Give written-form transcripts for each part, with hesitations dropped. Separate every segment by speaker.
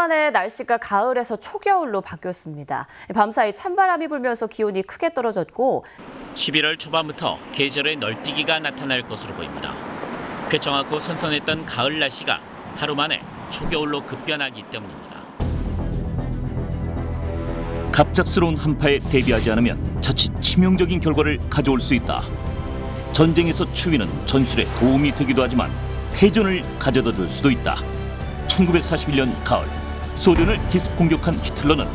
Speaker 1: 만에 날씨가 가을에서 초겨울로 바뀌었습니다. 밤사이 찬바람이 불면서 기온이 크게 떨어졌고
Speaker 2: 11월 초반부터 계절의 널뛰기가 나타날 것으로 보입니다. 쾌청하고 선선했던 가을 날씨가 하루 만에 초겨울로 급변하기 때문입니다.
Speaker 3: 갑작스러운 한파에 대비하지 않으면 자칫 치명적인 결과를 가져올 수 있다. 전쟁에서 추위는 전술에 도움이 되기도 하지만 패전을 가져다 줄 수도 있다. 1941년 가을, 소련을 기습 공격한 히틀러는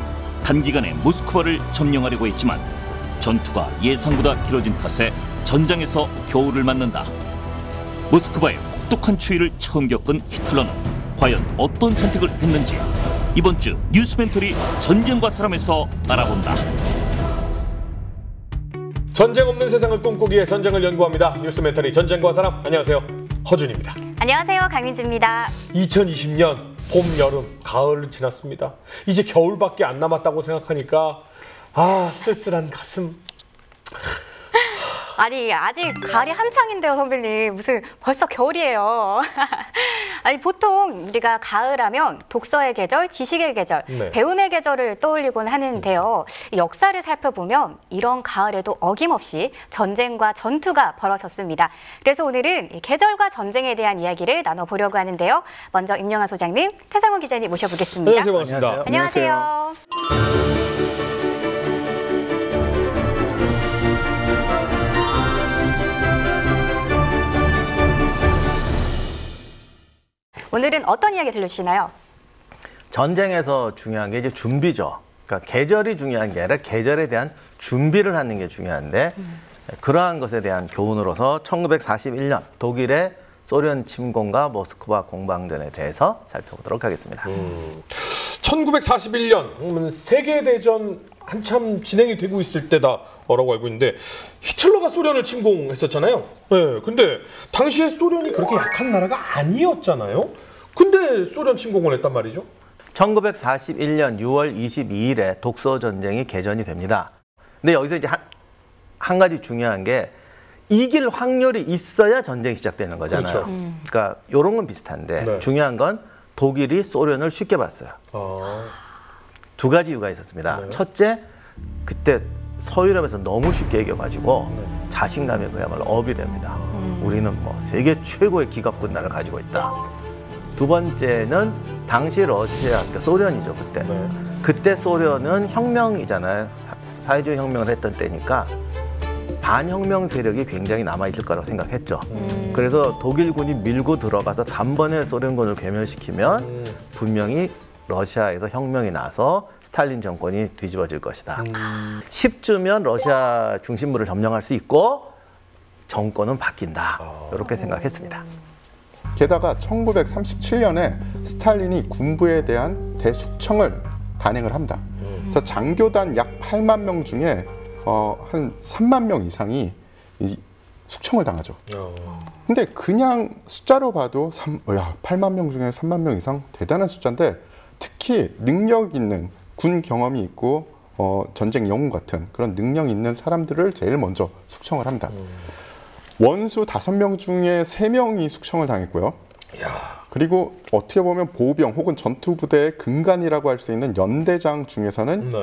Speaker 3: 단기간에 모스크바를 점령하려고 했지만 전투가 예상보다 길어진 탓에 전장에서 겨울을 맞는다. 모스크바의 혹독한 추위를 처음 겪은 히틀러는 과연 어떤 선택을 했는지 이번 주 뉴스멘터리 전쟁과 사람에서 알아본다.
Speaker 4: 전쟁 없는 세상을 꿈꾸기에 전쟁을 연구합니다. 뉴스멘터리 전쟁과 사람, 안녕하세요. 허준입니다.
Speaker 5: 안녕하세요. 강민주입니다.
Speaker 4: 2020년 봄, 여름, 가을을 지났습니다. 이제 겨울밖에 안 남았다고 생각하니까 쓸쓸한 가슴.
Speaker 5: 아니 아직 가을이 한창인데요, 선배님. 무슨 벌써 겨울이에요. 아니 보통 우리가 가을하면 독서의 계절, 지식의 계절,
Speaker 4: 네.
Speaker 5: 배움의 계절을 떠올리곤 하는데요. 역사를 살펴보면 이런 가을에도 어김없이 전쟁과 전투가 벌어졌습니다. 그래서 오늘은 이 계절과 전쟁에 대한 이야기를 나눠보려고 하는데요. 먼저 임영하 소장님, 태상호 기자님 모셔보겠습니다.
Speaker 4: 안녕하세요. 반갑습니다.
Speaker 5: 안녕하세요. 오늘은 어떤 이야기 들려주시나요?
Speaker 6: 전쟁에서 중요한 게 이제 준비죠. 그러니까 계절이 중요한 게 아니라 계절에 대한 준비를 하는 게 중요한데 그러한 것에 대한 교훈으로서 1941년 독일의 소련 침공과 모스크바 공방전에 대해서 살펴보도록 하겠습니다.
Speaker 4: 1941년 세계대전 한참 진행이 되고 있을 때다라고 알고 있는데 히틀러가 소련을 침공했었잖아요. 네, 근데 당시에 소련이 그렇게 약한 나라가 아니었잖아요. 근데 소련 침공을 했단 말이죠.
Speaker 6: 1941년 6월 22일에 독소전쟁이 개전이 됩니다. 근데 여기서 이제 한 가지 중요한 게 이길 확률이 있어야 전쟁이 시작되는 거잖아요.
Speaker 4: 그렇죠.
Speaker 6: 그러니까 이런 건 비슷한데
Speaker 4: 네.
Speaker 6: 중요한 건 독일이 소련을 쉽게 봤어요. 두 가지 이유가 있었습니다.
Speaker 4: 네.
Speaker 6: 첫째, 그때 서유럽에서 너무 쉽게 이겨가지고 자신감이 그야말로 업이 됩니다. 우리는 뭐 세계 최고의 기갑군단을 가지고 있다. 두 번째는 당시 러시아, 그러니까 소련이죠 그때.
Speaker 4: 네.
Speaker 6: 그때 소련은 혁명이잖아요. 사회주의 혁명을 했던 때니까 반혁명 세력이 굉장히 남아있을 거라고 생각했죠. 그래서 독일군이 밀고 들어가서 단번에 소련군을 괴멸시키면 분명히 러시아에서 혁명이 나서 스탈린 정권이 뒤집어질 것이다. 10주면 러시아 중심부를 점령할 수 있고 정권은 바뀐다. 이렇게 생각했습니다.
Speaker 7: 게다가 1937년에 스탈린이 군부에 대한 대숙청을 단행을 합니다. 그래서 장교단 약 8만 명 중에 한 3만 명 이상이 이 숙청을 당하죠. 근데 그냥 숫자로 봐도 8만 명 중에 3만 명 이상 대단한 숫자인데 특히 능력 있는 군 경험이 있고 전쟁 영웅 같은 그런 능력 있는 사람들을 제일 먼저 숙청을 합니다. 원수 5명 중에 3명이 숙청을 당했고요. 그리고 어떻게 보면 보병 혹은 전투부대의 근간이라고 할 수 있는 연대장 중에서는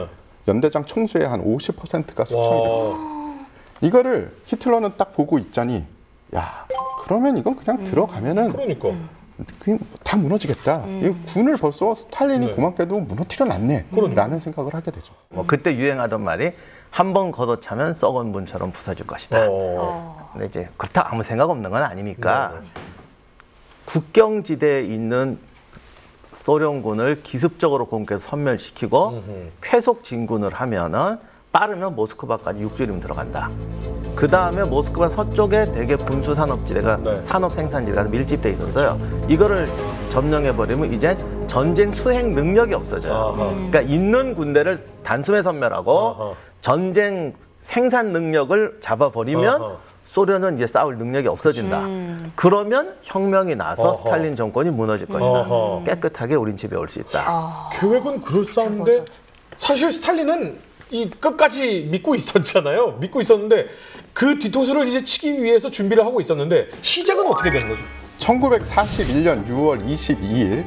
Speaker 7: 연대장 총수의 한 50%가 숙청이 됩니다. 이거를 히틀러는 딱 보고 있자니 그러면 이건 그냥 들어가면은 다 무너지겠다. 이 군을 벌써 스탈린이 고맙게도 무너뜨려놨네 라는 생각을 하게 되죠.
Speaker 6: 그때 유행하던 말이 한 번 걷어차면 썩은 문처럼 부서질 것이다. 근데 이제 그렇다 아무 생각 없는 건 아니니까 국경지대에 있는 소련군을 기습적으로 공격해서 섬멸시키고 쾌속 진군을 하면은 빠르면 모스크바까지 6주이면 들어간다. 그 다음에 모스크바 서쪽에 대개 분수 산업지대가 산업 생산지대가 밀집돼 있었어요. 이거를 점령해버리면 이제 전쟁 수행 능력이 없어져요. 그러니까 있는 군대를 단숨에 섬멸하고 전쟁 생산 능력을 잡아버리면 소련은 이제 싸울 능력이 없어진다. 그러면 혁명이 나서 스탈린 정권이 무너질 것이다. 깨끗하게 우린 집에 올 수 있다.
Speaker 4: 계획은 그럴싸한데 사실 스탈린은 이 끝까지 믿고 있었잖아요. 믿고 있었는데 그 뒤통수를 이제 치기 위해서 준비를 하고 있었는데 시작은 어떻게 되는 거죠?
Speaker 7: 1941년 6월 22일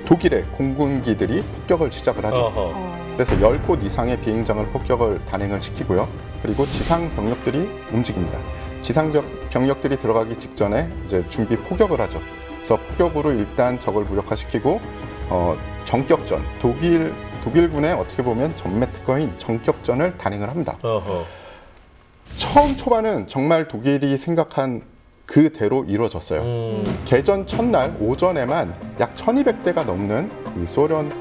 Speaker 7: 독일의 공군기들이 폭격을 시작을 하죠.
Speaker 4: 어허.
Speaker 7: 그래서 10곳 이상의 비행장을 폭격을 단행을 시키고요. 그리고 지상 병력들이 움직입니다. 지상 병력들이 들어가기 직전에 이제 준비 포격을 하죠. 그래서 포격으로 일단 적을 무력화시키고 정격전, 독일군의 어떻게 보면 전매 특허인 정격전을 단행을 합니다.
Speaker 4: 어허.
Speaker 7: 처음 초반은 정말 독일이 생각한 그대로 이루어졌어요. 개전 첫날 오전에만 약 1200대가 넘는 이 소련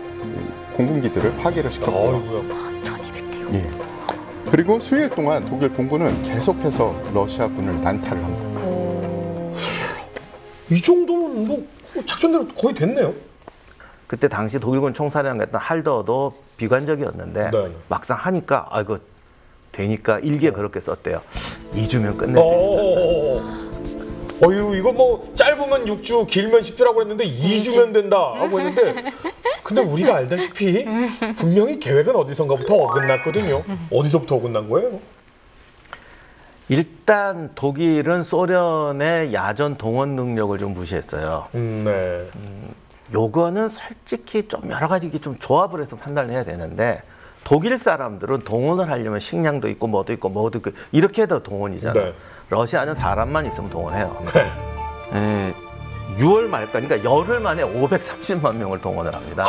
Speaker 7: 공군기들을 파괴를 시켰고요.
Speaker 4: 어이구야.
Speaker 5: 1200대요.
Speaker 7: 예. 그리고 수일 동안 독일 공군은 계속해서 러시아군을 난타를 합니다.
Speaker 4: 이 정도면 뭐 작전대로 거의 됐네요.
Speaker 6: 그때 당시 독일군 총사령관이었던 할더도 비관적이었는데
Speaker 4: 네.
Speaker 6: 막상 하니까 이거 되니까 일기에 그렇게 썼대요. 2주면 끝낼 수 있다.
Speaker 4: 어유 이거 뭐 짧으면 6주, 길면 10주라고 했는데 2주면 된다 하고 했는데 근데 우리가 알다시피 분명히 계획은 어디선가부터 어긋났거든요. 어디서부터 어긋난 거예요?
Speaker 6: 일단 독일은 소련의 야전 동원 능력을 좀 무시했어요.
Speaker 4: 네.
Speaker 6: 요거는 솔직히 좀 여러 가지 좀 조합을 해서 판단을 해야 되는데 독일 사람들은 동원을 하려면 식량도 있고 뭐도 있고 뭐도 있고 이렇게 해도 동원이잖아요.
Speaker 4: 네.
Speaker 6: 러시아는 사람만 있으면 동원해요.
Speaker 4: 네.
Speaker 6: 6월 말까지, 그러니까 열흘 만에 530만 명을 동원을 합니다.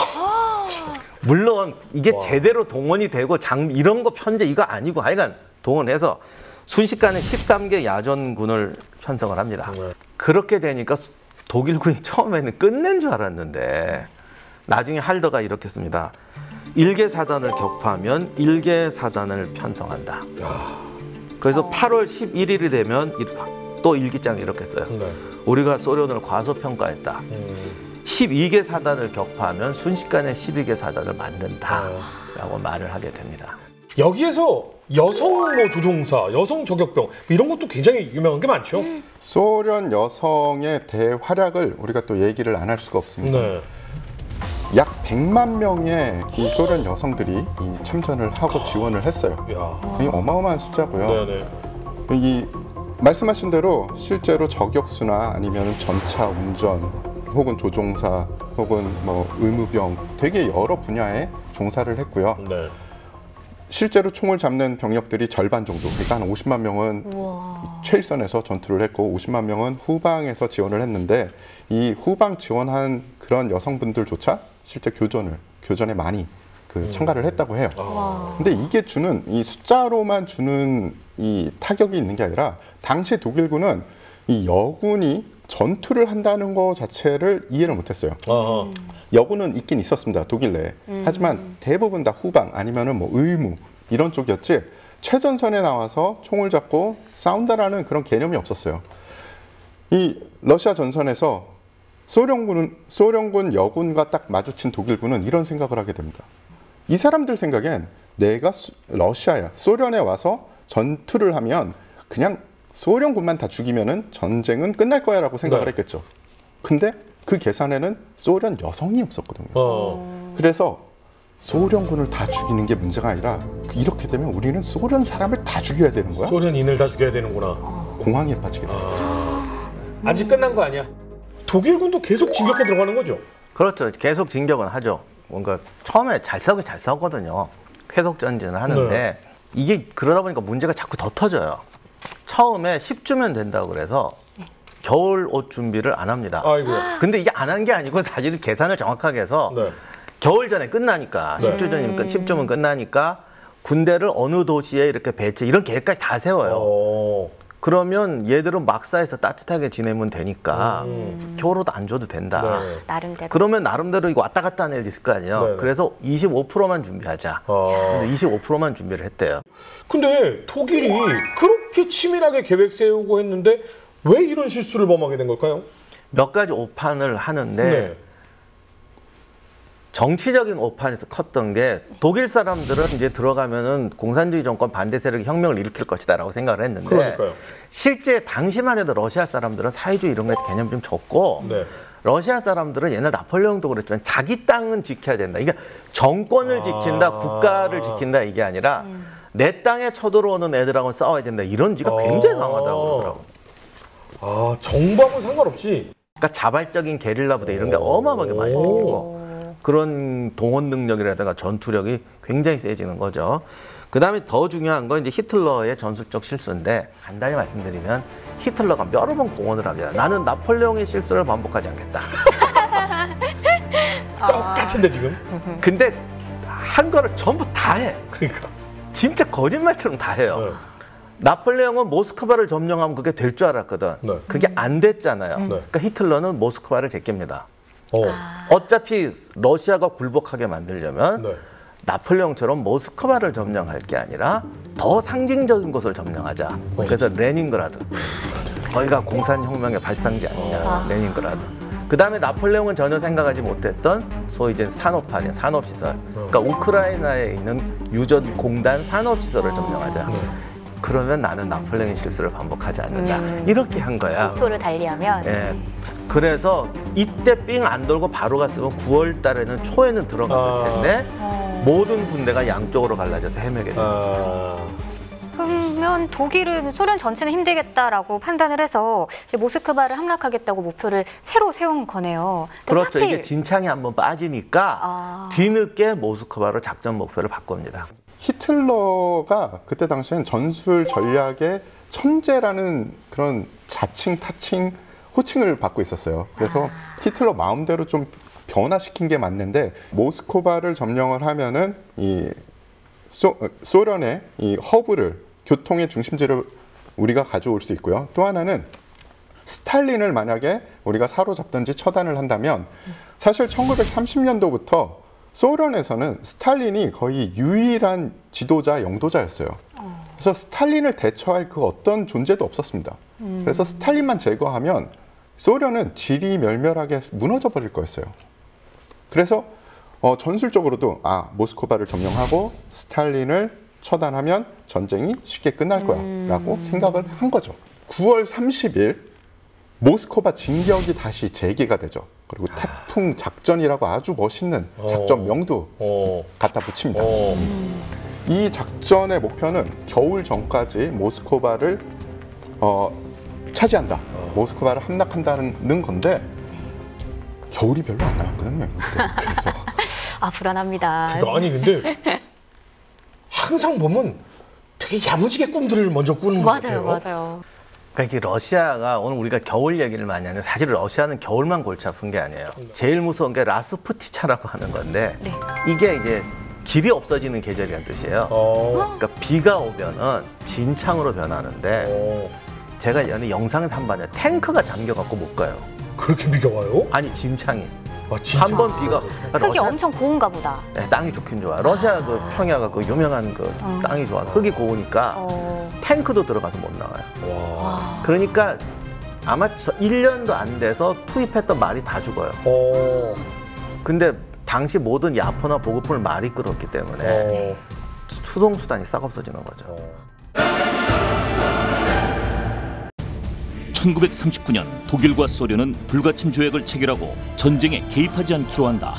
Speaker 6: 물론 이게 제대로 동원이 되고 이런 거 편제 이거 아니고 하여간 동원해서 순식간에 13개 야전군을 편성을 합니다. 그렇게 되니까 독일군이 처음에는 끝낸 줄 알았는데 나중에 할더가 이렇게 씁니다. 1개 사단을 격파하면 1개 사단을 편성한다. 그래서 8월 11일이 되면 또 일기장에 이렇게 써요.
Speaker 4: 네.
Speaker 6: 우리가 소련을 과소평가했다. 12개 사단을 격파하면 순식간에 12개 사단을 만든다. 라고 말을 하게 됩니다.
Speaker 4: 여기에서 여성 뭐 조종사, 여성 저격병 이런 것도 굉장히 유명한 게 많죠.
Speaker 7: 소련 여성의 대활약을 우리가 또 얘기를 안 할 수가 없습니다.
Speaker 4: 네.
Speaker 7: 약 100만 명의 이 소련 여성들이 이 참전을 하고 지원을 했어요.
Speaker 4: 야.
Speaker 7: 이 어마어마한 숫자고요.
Speaker 4: 네네.
Speaker 7: 이 말씀하신 대로 실제로 저격수나 아니면 전차 운전 혹은 조종사 혹은 뭐 의무병 되게 여러 분야에 종사를 했고요.
Speaker 4: 네.
Speaker 7: 실제로 총을 잡는 병력들이 절반 정도, 그러니까 한 50만 명은 최일선에서 전투를 했고 50만 명은 후방에서 지원을 했는데 이 후방 지원한 그런 여성분들조차 실제 교전에 많이 참가를 했다고 해요. 근데 이게 주는 이 숫자로만 주는 이 타격이 있는 게 아니라 당시 독일군은 이 여군이 전투를 한다는 것 자체를 이해를 못했어요. 여군은 있긴 있었습니다, 독일 내에. 하지만 대부분 다 후방 아니면은 뭐 의무 이런 쪽이었지 최전선에 나와서 총을 잡고 싸운다라는 그런 개념이 없었어요. 이 러시아 전선에서 소련군 여군과 딱 마주친 독일군은 이런 생각을 하게 됩니다. 이 사람들 생각엔 내가 러시아야, 소련에 와서 전투를 하면 그냥 소련군만 다 죽이면은 전쟁은 끝날 거야라고 생각을 했겠죠. 근데 그 계산에는 소련 여성이 없었거든요. 그래서 소련군을 다 죽이는 게 문제가 아니라 이렇게 되면 우리는 소련 사람을 다 죽여야 되는 거야?
Speaker 4: 소련인을 다 죽여야 되는구나.
Speaker 7: 공황에 빠지게 됩니다.
Speaker 4: 아직 끝난 거 아니야. 독일군도 계속 진격해 들어가는 거죠.
Speaker 6: 그렇죠. 계속 진격은 하죠. 뭔가 처음에 잘 싸웠거든요. 계속 전진을 하는데 이게 그러다 보니까 문제가 자꾸 더 터져요. 처음에 10주면 된다고 그래서 겨울 옷 준비를 안 합니다.
Speaker 4: 아이고야.
Speaker 6: 근데 이게 안 한 게 아니고 사실 계산을 정확하게 해서
Speaker 4: 네.
Speaker 6: 겨울 전에 끝나니까 10주 전이면 10주면 끝나니까 군대를 어느 도시에 이렇게 배치 이런 계획까지 다 세워요. 그러면 얘들은 막사에서 따뜻하게 지내면 되니까 겨울옷 안 줘도 된다.
Speaker 4: 네.
Speaker 5: 나름대로.
Speaker 6: 그러면 나름대로 이거 왔다 갔다 하는 애들 있을 거 아니에요.
Speaker 4: 네네.
Speaker 6: 그래서 25%만 준비하자. 근데 25%만 준비를 했대요.
Speaker 4: 근데 독일이 그렇게 치밀하게 계획 세우고 했는데 왜 이런 실수를 범하게 된 걸까요?
Speaker 6: 몇 가지 오판을 하는데
Speaker 4: 네.
Speaker 6: 정치적인 오판에서 컸던 게 독일 사람들은 이제 들어가면은 공산주의 정권 반대 세력이 혁명을 일으킬 것이다라고 생각을 했는데
Speaker 4: 그러니까요.
Speaker 6: 실제 당시만 해도 러시아 사람들은 사회주의 이런 거에 개념이 좀 적고
Speaker 4: 네.
Speaker 6: 러시아 사람들은 옛날 나폴레옹도 그랬지만 자기 땅은 지켜야 된다. 이게 정권을 지킨다, 국가를 지킨다 이게 아니라 내 땅에 쳐들어오는 애들하고는 싸워야 된다. 이런 지가 굉장히 강하다고 그러더라고요.
Speaker 4: 아, 정부하고 상관없이.
Speaker 6: 그러니까 자발적인 게릴라 부대 이런 게 어마어마하게 많이 생기고 그런 동원 능력이라든가 전투력이 굉장히 세지는 거죠. 그다음에 더 중요한 건 이제 히틀러의 전술적 실수인데 간단히 말씀드리면 히틀러가 여러 번 공언을 합니다. 나는 나폴레옹의 실수를 반복하지 않겠다.
Speaker 4: 똑같은데 지금?
Speaker 6: 근데 한 거를 전부 다 해.
Speaker 4: 그러니까.
Speaker 6: 진짜 거짓말처럼 다 해요.
Speaker 4: 네.
Speaker 6: 나폴레옹은 모스크바를 점령하면 그게 될 줄 알았거든.
Speaker 4: 네.
Speaker 6: 그게 안 됐잖아요.
Speaker 4: 네.
Speaker 6: 그러니까 히틀러는 모스크바를 제낍니다.
Speaker 4: 어.
Speaker 6: 어차피 러시아가 굴복하게 만들려면
Speaker 4: 네.
Speaker 6: 나폴레옹처럼 모스크바를 점령할 게 아니라 더 상징적인 곳을 점령하자. 그래서 레닌그라드. 거기가 공산혁명의 발상지 아니냐. 레닌그라드. 그 다음에 나폴레옹은 전혀 생각하지 못했던 소위 이제 산업화냐, 산업시설. 그러니까 우크라이나에 있는 유전공단 산업시설을 점령하자. 그러면 나는 나폴레옹의 실수를 반복하지 않는다. 이렇게 한 거야.
Speaker 5: 목표를 달리하면
Speaker 6: 예. 그래서 이때 삥 안 돌고 바로 갔으면 9월 달에는 초에는 들어갔을 텐데 모든 군대가 양쪽으로 갈라져서 헤매게 됩니다.
Speaker 5: 그러면 독일은 소련 전체는 힘들겠다라고 판단을 해서 모스크바를 함락하겠다고 목표를 새로 세운 거네요. 근데
Speaker 6: 그렇죠.
Speaker 5: 하필-
Speaker 6: 이게 진창이 한번 빠지니까 뒤늦게 모스크바로 작전 목표를 바꿉니다.
Speaker 7: 히틀러가 그때 당시엔 전술 전략의 천재라는 그런 자칭, 타칭, 호칭을 받고 있었어요. 그래서 히틀러 마음대로 좀 변화시킨 게 맞는데 모스크바를 점령을 하면은 이 소련의 이 허브를 교통의 중심지를 우리가 가져올 수 있고요. 또 하나는 스탈린을 만약에 우리가 사로잡든지 처단을 한다면 사실 1930년도부터 소련에서는 스탈린이 거의 유일한 지도자, 영도자였어요. 그래서 스탈린을 대처할 그 어떤 존재도 없었습니다. 그래서 스탈린만 제거하면 소련은 지리멸멸하게 무너져 버릴 거였어요. 그래서 전술적으로도 모스크바를 점령하고 스탈린을 처단하면 전쟁이 쉽게 끝날 거야 라고 생각을 한 거죠. 9월 30일 모스크바 진격이 다시 재개가 되죠. 그리고 태풍 작전이라고 아주 멋있는 작전명도 갖다 붙입니다. 이 작전의 목표는 겨울 전까지 모스크바를 차지한다. 모스크바를 함락한다는 건데 겨울이 별로 안 남았거든요. 그래서
Speaker 5: 불안합니다.
Speaker 4: 아니 근데 항상 보면 되게 야무지게 꿈들을 먼저 꾸는 것 같아요.
Speaker 5: 맞아요.
Speaker 6: 그러니까 이게 러시아가 오늘 우리가 겨울 얘기를 많이 하는데 사실 러시아는 겨울만 골치 아픈 게 아니에요. 제일 무서운 게 라스푸티차라고 하는 건데
Speaker 5: 네.
Speaker 6: 이게 이제 길이 없어지는 계절이라는 뜻이에요. 그러니까 비가 오면은 진창으로 변하는데 제가 전에 영상에서 한 번 봤는데 탱크가 잠겨갖고 못 가요.
Speaker 4: 그렇게 비가 와요?
Speaker 6: 아니 진창이.
Speaker 4: 진짜?
Speaker 6: 한 번 비가
Speaker 5: 흙이 엄청 고운가 보다.
Speaker 6: 네, 땅이 좋긴 좋아. 러시아 그 평야가 그 유명한 그 땅이 좋아서 흙이 고우니까 탱크도 들어가서 못 나와요.
Speaker 4: 와.
Speaker 6: 그러니까 아마 1년도 안 돼서 투입했던 말이 다 죽어요. 근데 당시 모든 야포나 보급품을 말이 끌었기 때문에 수송수단이 싹 없어지는 거죠.
Speaker 3: 1939년 독일과 소련은 불가침 조약을 체결하고 전쟁에 개입하지 않기로 한다.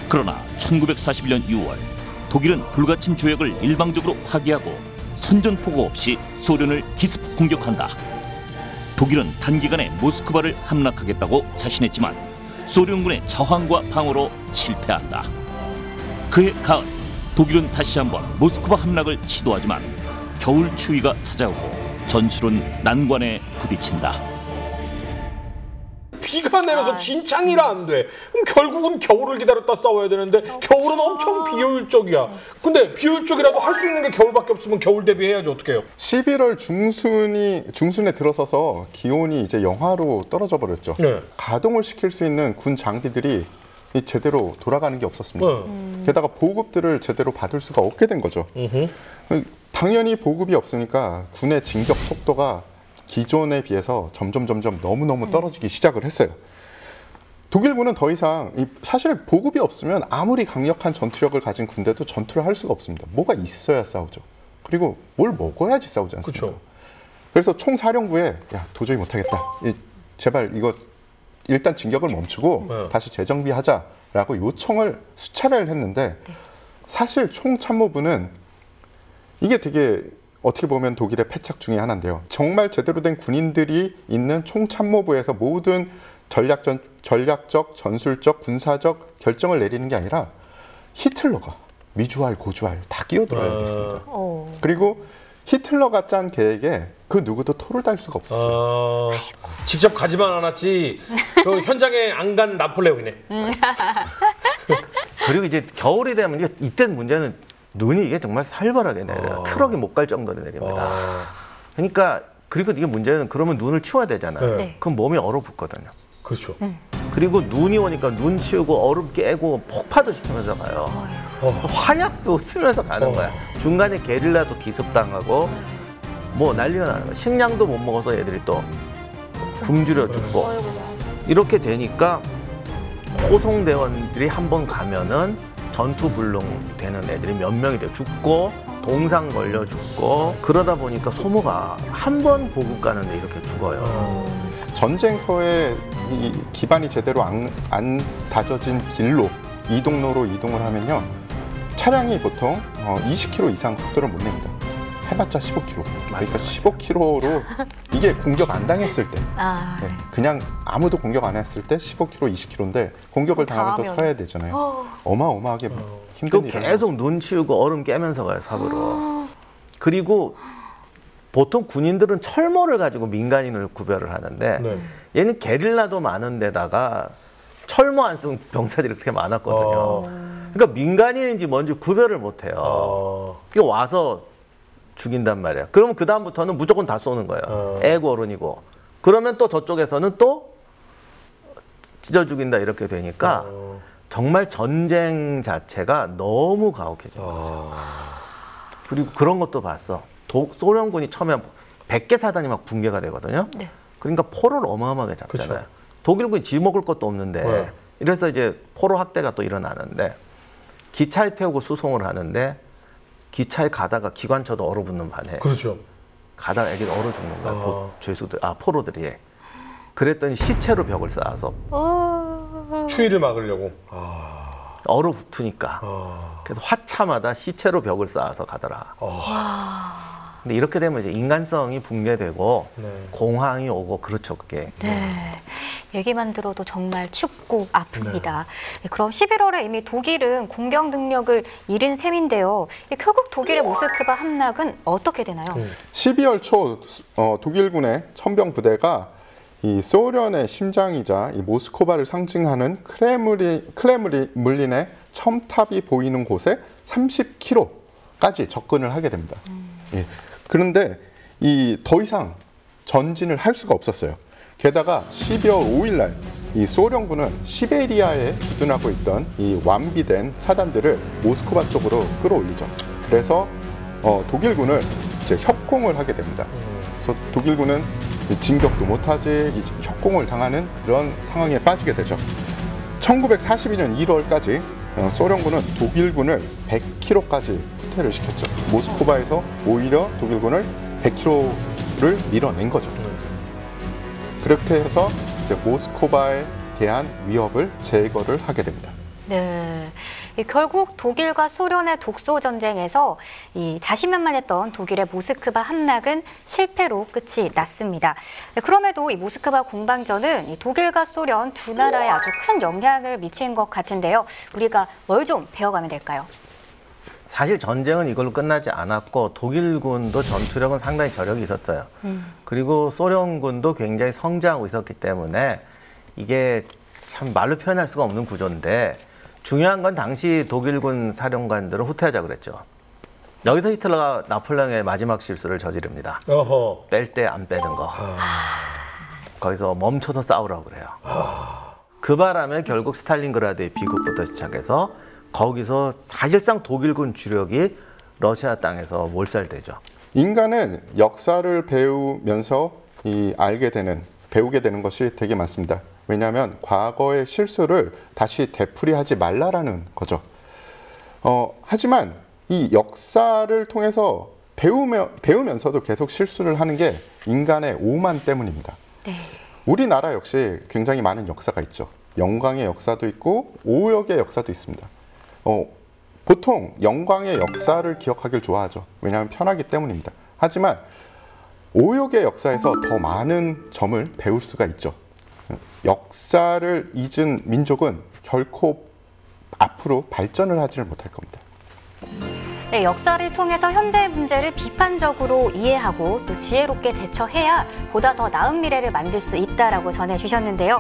Speaker 3: 그러나 1941년 6월 독일은 불가침 조약을 일방적으로 파기하고 선전포고 없이 소련을 기습 공격한다. 독일은 단기간에 모스크바를 함락하겠다고 자신했지만 소련군의 저항과 방어로 실패한다. 그해 가을 독일은 다시 한번 모스크바 함락을 시도하지만 겨울 추위가 찾아오고 전술은 난관에 부딪힌다.
Speaker 4: 비가 내려서 진창이라 안 돼. 그럼 결국은 겨울을 기다렸다 싸워야 되는데 겨울은 엄청 비효율적이야. 근데 비효율적이라도 할 수 있는 게 겨울밖에 없으면 겨울 대비해야지 어떡해요.
Speaker 7: 11월 중순에 들어서서 기온이 이제 영하로 떨어져 버렸죠.
Speaker 4: 네.
Speaker 7: 가동을 시킬 수 있는 군 장비들이 제대로 돌아가는 게 없었습니다. 게다가 보급들을 제대로 받을 수가 없게 된 거죠. 당연히 보급이 없으니까 군의 진격 속도가 기존에 비해서 점점 너무너무 떨어지기 시작을 했어요. 독일군은 더 이상 사실 보급이 없으면 아무리 강력한 전투력을 가진 군대도 전투를 할 수가 없습니다. 뭐가 있어야 싸우죠. 그리고 뭘 먹어야지 싸우지 않습니까?
Speaker 4: 그쵸.
Speaker 7: 그래서 총사령부에 도저히 못하겠다. 제발 이거 일단 진격을 멈추고 다시 재정비하자라고 요청을 수차례를 했는데 사실 총참모부는 이게 되게 어떻게 보면 독일의 패착 중에 하나인데요. 정말 제대로 된 군인들이 있는 총참모부에서 모든 전략적, 전술적, 군사적 결정을 내리는 게 아니라 히틀러가 미주알, 고주알 다 끼어들어야겠습니다. 그리고 히틀러가 짠 계획에 그 누구도 토를 달 수가 없었어요.
Speaker 4: 직접 가지만 않았지 그 현장에 안 간 나폴레옹이네.
Speaker 6: 그리고 이제 겨울이 되면 이때 문제는 눈이 이게 정말 살벌하게 내려요. 트럭이 못 갈 정도로 내립니다. 그러니까 그리고 이게 문제는 그러면 눈을 치워야 되잖아요.
Speaker 4: 네.
Speaker 6: 그럼 몸이 얼어붙거든요.
Speaker 4: 그렇죠.
Speaker 6: 그리고 눈이 오니까 눈 치우고 얼음 깨고 폭파도 시키면서 가요. 화약도 쓰면서 가는 거야. 중간에 게릴라도 기습당하고 뭐 난리가 나는 거야. 식량도 못 먹어서 애들이 또 굶주려 죽고 이렇게 되니까 호송대원들이 한 번 가면은 전투불능 되는 애들이 몇 명이 돼 죽고 동상 걸려 죽고 그러다 보니까 소모가 한 번 보급 가는데 이렇게 죽어요.
Speaker 7: 전쟁터에 이 기반이 제대로 안 다져진 길로 이동로로 이동을 하면요 차량이 보통 20km 이상 속도를 못 냅니다. 해봤자 15km. 그러니까 15km로 이게 공격 안 당했을 때, 네, 그냥 아무도 공격 안 했을 때 15km, 20km인데 공격을 당하면 또 서야 되잖아요. 어마어마하게 힘든
Speaker 6: 또
Speaker 7: 일을
Speaker 6: 계속 눈 치우고 얼음 깨면서 가요 삽으로. 그리고 보통 군인들은 철모를 가지고 민간인을 구별을 하는데
Speaker 4: 네.
Speaker 6: 얘는 게릴라도 많은데다가 철모 안 쓴 병사들이 그렇게 많았거든요. 그러니까 민간인인지 뭔지 구별을 못해요. 그러니까 와서 죽인단 말이야. 그러면 그 다음부터는 무조건 다 쏘는 거예요. 애고 어른이고. 그러면 또 저쪽에서는 또 찢어 죽인다 이렇게 되니까 정말 전쟁 자체가 너무 가혹해진 거죠. 그리고 그런 것도 봤어. 소련군이 처음에 100개 사단이 막 붕괴가 되거든요.
Speaker 5: 네.
Speaker 6: 그러니까 포로를 어마어마하게 잡잖아요.
Speaker 4: 그쵸.
Speaker 6: 독일군이 지 먹을 것도 없는데
Speaker 4: 네.
Speaker 6: 이래서 이제 포로 학대가 또 일어나는데 기차에 태우고 수송을 하는데 기차에 가다가 기관차도 얼어붙는 반에
Speaker 4: 그렇죠.
Speaker 6: 가다가 애기 얼어 죽는 거야. 죄수들, 포로들이. 그랬더니 시체로 벽을 쌓아서
Speaker 4: 추위를 막으려고.
Speaker 6: 얼어붙으니까. 그래서 화차마다 시체로 벽을 쌓아서 가더라. 근데 이렇게 되면 이제 인간성이 붕괴되고 공황이 오고 그렇죠, 그게.
Speaker 5: 네. 얘기만 들어도 정말 춥고 아픕니다. 그럼 11월에 이미 독일은 공격 능력을 잃은 셈인데요. 결국 독일의 모스크바 함락은 어떻게 되나요?
Speaker 7: 12월 초 독일군의 천병 부대가 이 소련의 심장이자 이 모스크바를 상징하는 크레물린의 첨탑이 보이는 곳에 30km까지 접근을 하게 됩니다. 예. 그런데 더 이상 전진을 할 수가 없었어요. 게다가 12월 5일 날 이 소련군은 시베리아에 주둔하고 있던 이 완비된 사단들을 모스크바 쪽으로 끌어올리죠. 그래서 독일군은 이제 협공을 하게 됩니다. 그래서 독일군은 진격도 못하지 협공을 당하는 그런 상황에 빠지게 되죠. 1942년 1월까지 소련군은 독일군을 100km까지 후퇴를 시켰죠. 모스크바에서 오히려 독일군을 100km를 밀어낸 거죠. 그렇게 해서 이제 모스크바에 대한 위협을 제거를 하게 됩니다.
Speaker 5: 네. 결국 독일과 소련의 독소 전쟁에서 자신만만했던 독일의 모스크바 함락은 실패로 끝이 났습니다. 그럼에도 이 모스크바 공방전은 이 독일과 소련 두 나라에 아주 큰 영향을 미친 것 같은데요. 우리가 뭘 좀 배워가면 될까요?
Speaker 6: 사실 전쟁은 이걸로 끝나지 않았고 독일군도 전투력은 상당히 저력이 있었어요. 그리고 소련군도 굉장히 성장하고 있었기 때문에 이게 참 말로 표현할 수가 없는 구조인데 중요한 건 당시 독일군 사령관들은 후퇴하자 그랬죠. 여기서 히틀러가 나폴레옹의 마지막 실수를 저지릅니다. 뺄 때 안 빼는 거. 거기서 멈춰서 싸우라고 그래요. 그 바람에 결국 스탈린그라드의 비극부터 시작해서 거기서 사실상 독일군 주력이 러시아 땅에서 몰살되죠.
Speaker 7: 인간은 역사를 배우면서 배우게 되는 것이 되게 많습니다. 왜냐하면 과거의 실수를 다시 되풀이하지 말라라는 거죠. 하지만 이 역사를 통해서 배우면서도 계속 실수를 하는 게 인간의 오만 때문입니다.
Speaker 5: 네.
Speaker 7: 우리나라 역시 굉장히 많은 역사가 있죠. 영광의 역사도 있고 오역의 역사도 있습니다. 보통 영광의 역사를 기억하길 좋아하죠. 왜냐하면 편하기 때문입니다. 하지만 오역의 역사에서 더 많은 점을 배울 수가 있죠. 역사를 잊은 민족은 결코 앞으로 발전을 하지를 못할 겁니다.
Speaker 5: 네, 역사를 통해서 현재의 문제를 비판적으로 이해하고 또 지혜롭게 대처해야 보다 더 나은 미래를 만들 수 있다라고 전해주셨는데요.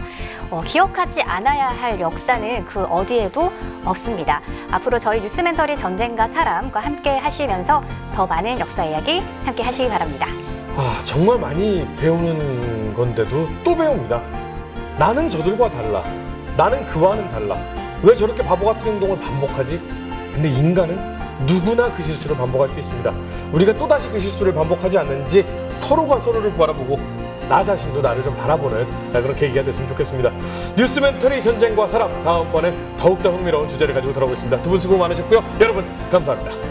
Speaker 5: 기억하지 않아야 할 역사는 그 어디에도 없습니다. 앞으로 저희 뉴스멘터리 전쟁과 사람과 함께 하시면서 더 많은 역사 이야기 함께 하시기 바랍니다.
Speaker 4: 정말 많이 배우는 건데도 또 배웁니다. 나는 저들과 달라. 나는 그와는 달라. 왜 저렇게 바보 같은 행동을 반복하지? 근데 인간은 누구나 그 실수를 반복할 수 있습니다. 우리가 또다시 그 실수를 반복하지 않는지 서로가 서로를 바라보고 나 자신도 나를 좀 바라보는 그런 계기가 됐으면 좋겠습니다. 뉴스멘터리 전쟁과 사람, 다음번엔 더욱더 흥미로운 주제를 가지고 돌아오겠습니다. 두 분 수고 많으셨고요. 여러분 감사합니다.